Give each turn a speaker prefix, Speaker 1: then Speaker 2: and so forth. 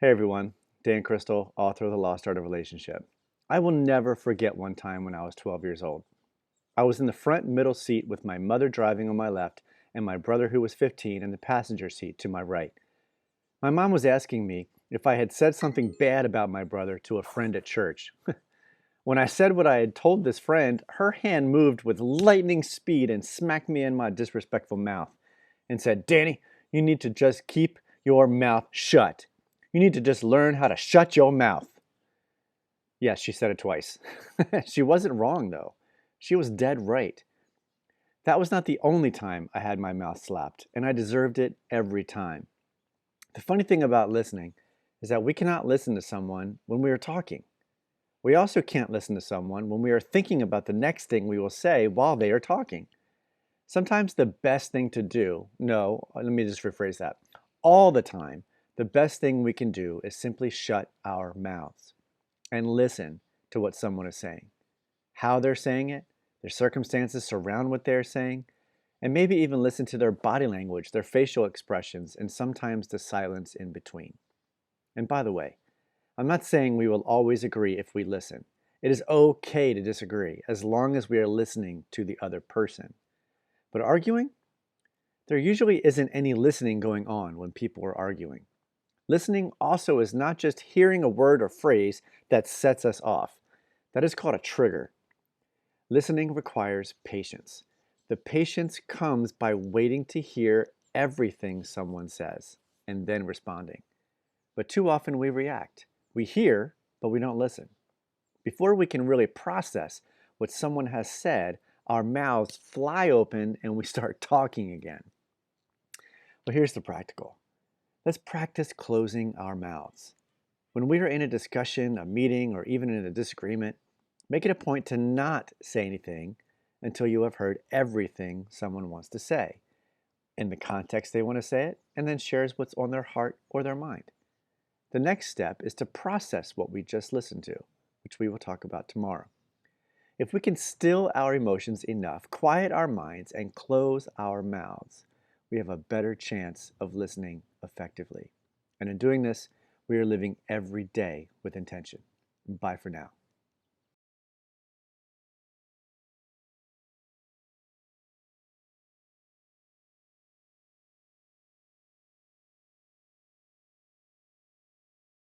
Speaker 1: Hey everyone, Dan Crystal, author of The Lost Art of Relationship. I will never forget one time when I was 12 years old. I was in the front middle seat with my mother driving on my left and my brother, who was 15, in the passenger seat to my right. My mom was asking me if I had said something bad about my brother to a friend at church. When I said what I had told this friend, her hand moved with lightning speed and smacked me in my disrespectful mouth and said, "Danny, you need to just keep your mouth shut. You need to just learn how to shut your mouth." Yes, she said it twice. She wasn't wrong, though. She was dead right. That was not the only time I had my mouth slapped, and I deserved it every time. The funny thing about listening is that we cannot listen to someone when we are talking. We also can't listen to someone when we are thinking about the next thing we will say while they are talking. Sometimes the best thing to do, no, let me just rephrase that. All the time, the best thing we can do is simply shut our mouths and listen to what someone is saying, how they're saying it, their circumstances surround what they're saying, and maybe even listen to their body language, their facial expressions, and sometimes the silence in between. And by the way, I'm not saying we will always agree if we listen. It is okay to disagree as long as we are listening to the other person. But arguing? There usually isn't any listening going on when people are arguing. Listening also is not just hearing a word or phrase that sets us off. That is called a trigger. Listening requires patience. The patience comes by waiting to hear everything someone says and then responding. But too often we react. We hear, but we don't listen. Before we can really process what someone has said, our mouths fly open and we start talking again. But here's the practical. Let's practice closing our mouths. When we are in a discussion, a meeting, or even in a disagreement, make it a point to not say anything until you have heard everything someone wants to say, in the context they want to say it, and then shares what's on their heart or their mind. The next step is to process what we just listened to, which we will talk about tomorrow. If we can still our emotions enough, quiet our minds, and close our mouths, we have a better chance of listening effectively. And in doing this, we are living every day with intention. Bye for now.